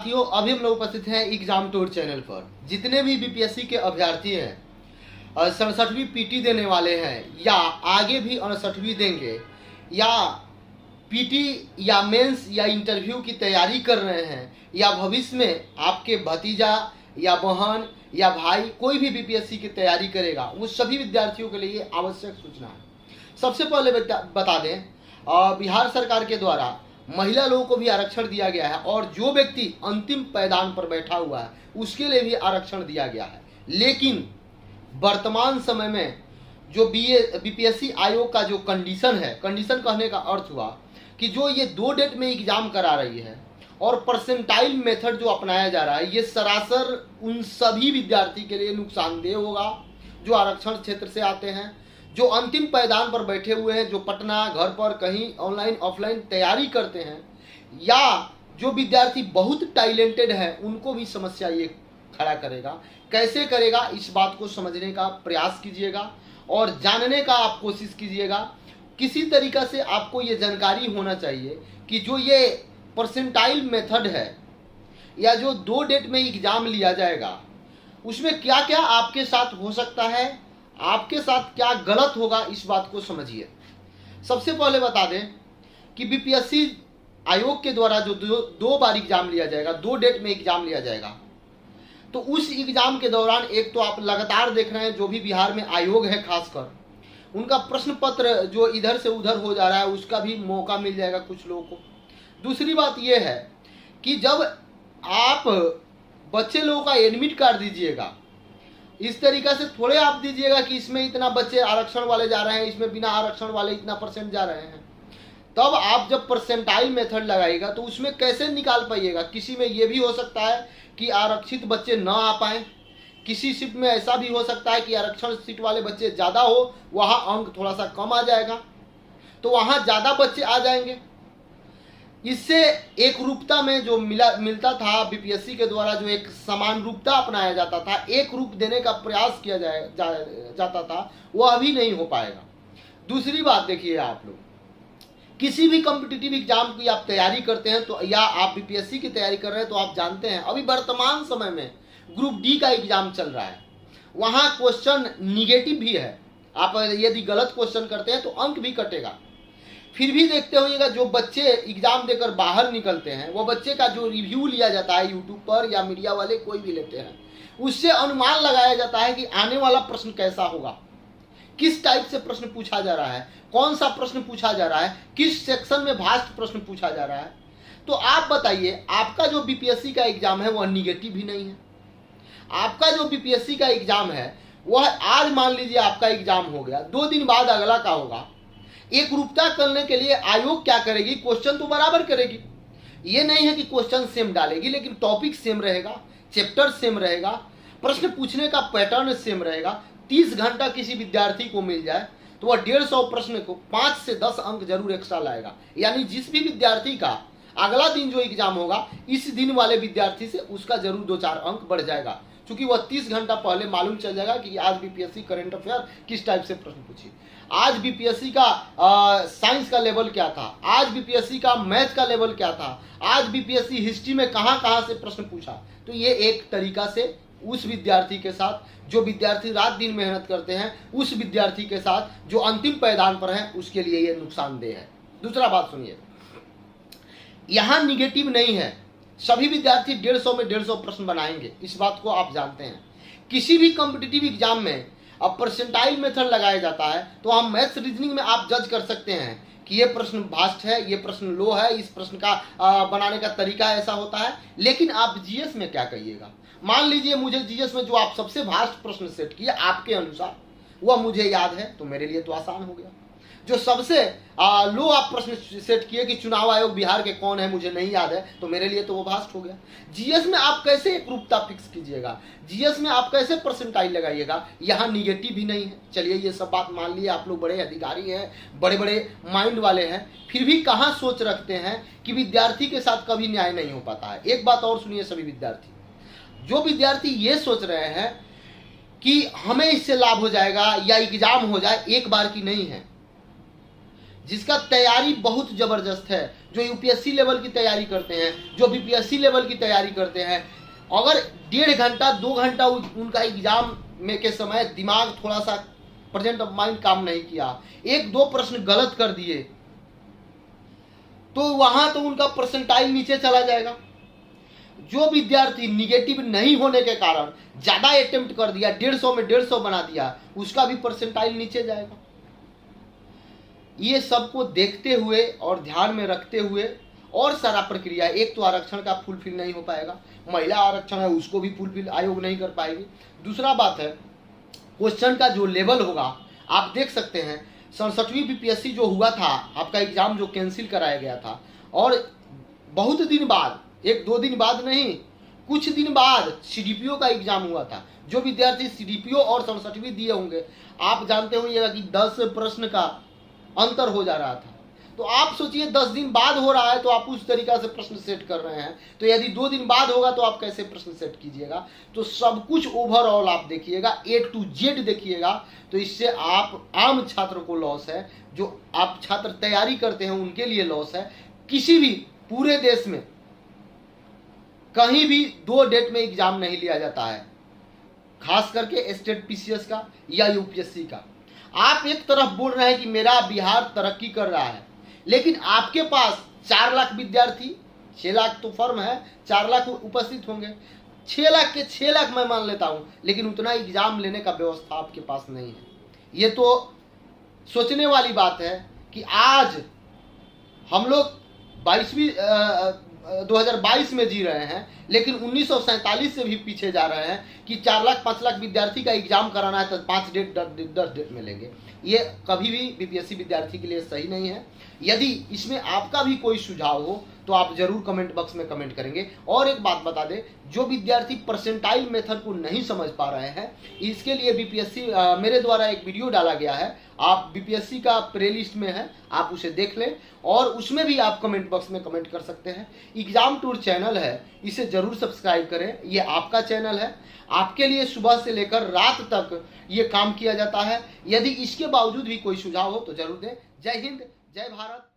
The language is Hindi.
साथियों, अभी हम लोग उपस्थित हैं एग्जाम टूर चैनल पर। जितने भी बीपीएससी के अभ्यर्थी हैं, 67वीं पीटी देने वाले हैं या आगे भी 68वीं देंगे, या पीटी या मेंस या इंटरव्यू की तैयारी कर रहे हैं, या भविष्य में आपके भतीजा या बहन या भाई कोई भी बीपीएससी की तैयारी करेगा, वो सभी विद्यार्थियों के लिए आवश्यक सूचना है। सबसे पहले बता दें, बिहार सरकार के द्वारा महिला लोगों को भी आरक्षण दिया गया है और जो व्यक्ति अंतिम पायदान पर बैठा हुआ है उसके लिए भी आरक्षण दिया गया है। लेकिन वर्तमान समय में जो बीपीएससी आयोग का जो कंडीशन है, कंडीशन कहने का अर्थ हुआ कि जो ये 2 डेट में एग्जाम करा रही है और परसेंटाइल मेथड जो अपनाया जा रहा है, ये सरासर उन सभी विद्यार्थी के लिए नुकसानदेह होगा जो आरक्षण क्षेत्र से आते हैं, जो अंतिम पायदान पर बैठे हुए हैं, जो पटना घर पर कहीं ऑनलाइन ऑफलाइन तैयारी करते हैं, या जो विद्यार्थी बहुत टैलेंटेड है, उनको भी समस्या ये खड़ा करेगा। कैसे करेगा, इस बात को समझने का प्रयास कीजिएगा और जानने का आप कोशिश कीजिएगा। किसी तरीक़ा से आपको ये जानकारी होना चाहिए कि जो ये परसेंटाइल मेथड है या जो 2 डेट में एग्जाम लिया जाएगा, उसमें क्या क्या आपके साथ हो सकता है, आपके साथ क्या गलत होगा, इस बात को समझिए। सबसे पहले बता दें कि बीपीएससी आयोग के द्वारा जो 2 बार एग्जाम लिया जाएगा, 2 डेट में एग्जाम लिया जाएगा, तो उस एग्जाम के दौरान एक तो आप लगातार देख रहे हैं जो भी बिहार में आयोग है खासकर, उनका प्रश्न पत्र जो इधर से उधर हो जा रहा है, उसका भी मौका मिल जाएगा कुछ लोगों को। दूसरी बात यह है कि जब आप बच्चे लोगों का एडमिट कार्ड दीजिएगा, इस तरीक़ा से थोड़े आप दीजिएगा कि इसमें इतना बच्चे आरक्षण वाले जा रहे हैं, इसमें बिना आरक्षण वाले इतना % जा रहे हैं। तब आप जब परसेंटाइल मेथड लगाइएगा तो उसमें कैसे निकाल पाइएगा। किसी में ये भी हो सकता है कि आरक्षित बच्चे ना आ पाएँ, किसी सीट में ऐसा भी हो सकता है कि आरक्षण सीट वाले बच्चे ज़्यादा हो, वहाँ अंक थोड़ा सा कम आ जाएगा, तो वहाँ ज़्यादा बच्चे आ जाएंगे। इससे एक रूपता में जो मिलता था, बीपीएससी के द्वारा जो एक समान रूपता अपनाया जाता था, एक रूप देने का प्रयास किया जाता था, वो अभी नहीं हो पाएगा। दूसरी बात देखिए, आप लोग किसी भी कॉम्पिटिटिव एग्जाम की आप तैयारी करते हैं तो, या आप बीपीएससी की तैयारी कर रहे हैं, तो आप जानते हैं अभी वर्तमान समय में ग्रुप डी का एग्जाम चल रहा है, वहाँ क्वेश्चन निगेटिव भी है। आप यदि गलत क्वेश्चन करते हैं तो अंक भी कटेगा। फिर भी देखते होइएगा जो बच्चे एग्जाम देकर बाहर निकलते हैं, वो बच्चे का जो रिव्यू लिया जाता है यूट्यूब पर, या मीडिया वाले कोई भी लेते हैं, उससे अनुमान लगाया जाता है कि आने वाला प्रश्न कैसा होगा, किस टाइप से प्रश्न पूछा जा रहा है, कौन सा प्रश्न पूछा जा रहा है, किस सेक्शन में भास्ट प्रश्न पूछा जा रहा है। तो आप बताइए, आपका जो बीपीएससी का एग्जाम है वह निगेटिव भी नहीं है। आपका जो बीपीएससी का एग्जाम है वह आज मान लीजिए आपका एग्जाम हो गया, 2 दिन बाद अगला का होगा। एक रूपता करने के लिए आयोग क्या करेगी, क्वेश्चन तो बराबर करेगी। ये नहीं है कि क्वेश्चन सेम डालेगी, लेकिन टॉपिक सेम रहेगा, चैप्टर सेम रहेगा, प्रश्न पूछने का पैटर्न सेम रहेगा। 30 घंटा किसी विद्यार्थी को मिल जाए तो वह 150 प्रश्न को 5 से 10 अंक जरूर एक्स्ट्रा लाएगा। यानी जिस भी विद्यार्थी का अगला दिन जो एग्जाम होगा, इस दिन वाले विद्यार्थी से उसका जरूर 2-4 अंक बढ़ जाएगा, क्योंकि वह 30 घंटा पहले मालूम चल जाएगा कि आज बीपीएससी करंट अफेयर किस टाइप से प्रश्न पूछी, आज बीपीएससी का साइंस का लेवल क्या था, आज बीपीएससी का मैथ का लेवल क्या था, आज बीपीएससी हिस्ट्री में कहाँ से प्रश्न पूछा। तो ये एक तरीका से उस विद्यार्थी के साथ, जो विद्यार्थी रात दिन मेहनत करते हैं, उस विद्यार्थी के साथ जो अंतिम पायदान पर है, उसके लिए ये नुकसानदेह है। दूसरा बात सुनिए, यहाँ निगेटिव नहीं है, सभी विद्यार्थी 150 में 150 प्रश्न बनाएंगे, इस बात को आप जानते हैं। किसी भी कॉम्पिटिटिव एग्जाम में अब परसेंटाइल मेथड लगाया जाता है, तो हम मैथ्स रीजनिंग में आप जज कर सकते हैं कि ये प्रश्न भास्ट है, ये प्रश्न लो है, इस प्रश्न का बनाने का तरीका ऐसा होता है। लेकिन आप जीएस में क्या कहिएगा। मान लीजिए मुझे जीएस में जो आप सबसे भास्ट प्रश्न सेट किए आपके अनुसार, वह मुझे याद है, तो मेरे लिए तो आसान हो गया। जो सबसे लो आप प्रश्न सेट किए कि चुनाव आयोग बिहार के कौन है, मुझे नहीं याद है, तो मेरे लिए तो वो भास्ट हो गया। जीएस में आप कैसे एक रूपता फिक्स कीजिएगा, जीएस में आप कैसे परसेंटाइल लगाइएगा, यहाँ निगेटिव भी नहीं है। चलिए ये सब बात मान लिए, आप लोग बड़े अधिकारी हैं, बड़े बड़े माइंड वाले हैं, फिर भी कहाँ सोच रखते हैं कि विद्यार्थी के साथ कभी न्याय नहीं हो पाता है। एक बात और सुनिए सभी विद्यार्थी, जो विद्यार्थी ये सोच रहे हैं कि हमें इससे लाभ हो जाएगा या एग्जाम हो जाए, एक बार की नहीं है। जिसका तैयारी बहुत ज़बरदस्त है, जो यूपीएससी लेवल की तैयारी करते हैं, जो बीपीएससी लेवल की तैयारी करते हैं, अगर 1.5 घंटा 2 घंटा उनका एग्जाम में के समय दिमाग थोड़ा सा प्रेजेंट ऑफ माइंड काम नहीं किया, 1-2 प्रश्न गलत कर दिए, तो वहां तो उनका परसेंटाइल नीचे चला जाएगा। जो विद्यार्थी निगेटिव नहीं होने के कारण ज्यादा अटेम्प्ट कर दिया, 150 में 150 बना दिया, उसका भी परसेंटाइल नीचे जाएगा। ये सबको देखते हुए और ध्यान में रखते हुए और सारा प्रक्रिया, एक तो आरक्षण का फुलफिल नहीं हो पाएगा, महिला आरक्षण है उसको भी फुलफिल आयोग नहीं कर पाएगी। दूसरा बात है क्वेश्चन का जो लेवल होगा, आप देख सकते हैं 67वीं बीपीएससी जो हुआ था, आपका एग्जाम जो कैंसिल कराया गया था, और बहुत दिन बाद, 1-2 दिन बाद नहीं, कुछ दिन बाद सीडीपीओ का एग्जाम हुआ था। जो विद्यार्थी सीडीपीओ और 67वीं दिए होंगे, आप जानते होंगे कि 10 प्रश्न का अंतर हो जा रहा था। तो आप सोचिए 10 दिन बाद हो रहा है तो आप उस तरीका से प्रश्न सेट कर रहे हैं, तो यदि 2 दिन बाद होगा तो आप कैसे प्रश्न सेट कीजिएगा। तो सब कुछ ओवरऑल आप देखिएगा, A to Z देखिएगा, तो इससे आप आम छात्र को लॉस है, जो आप छात्र तैयारी करते हैं उनके लिए लॉस है। किसी भी पूरे देश में कहीं भी 2 डेट में एग्जाम नहीं लिया जाता है, खास करके स्टेट पीसीएस का या यूपीएससी का। आप एक तरफ बोल रहे हैं कि मेरा बिहार तरक्की कर रहा है, लेकिन आपके पास 4 लाख विद्यार्थी, 6 लाख तो फर्म है, 4 लाख उपस्थित होंगे, 6 लाख के 6 लाख मैं मान लेता हूं, लेकिन उतना एग्जाम लेने का व्यवस्था आपके पास नहीं है। ये तो सोचने वाली बात है कि आज हम लोग 2022 में जी रहे हैं, लेकिन 1947 से भी पीछे जा रहे हैं कि 4 लाख 5 लाख विद्यार्थी का एग्जाम कराना है तो 5 डेट 10 डेट में लेंगे। ये कभी भी बीपीएससी विद्यार्थी के लिए सही नहीं है। यदि इसमें आपका भी कोई सुझाव हो तो आप जरूर कमेंट बॉक्स में कमेंट करेंगे। और एक बात बता दें, जो विद्यार्थी परसेंटाइल मेथड को नहीं समझ पा रहे हैं, इसके लिए बीपीएससी मेरे द्वारा एक वीडियो डाला गया है, आप बीपीएससी का प्लेलिस्ट में है, आप उसे देख लें और उसमें भी आप कमेंट बॉक्स में कमेंट कर सकते हैं। एग्जाम टूर चैनल है, इसे जरूर सब्सक्राइब करें, ये आपका चैनल है, आपके लिए सुबह से लेकर रात तक ये काम किया जाता है। यदि इसके बावजूद भी कोई सुझाव हो तो जरूर दें। जय हिंद, जय भारत।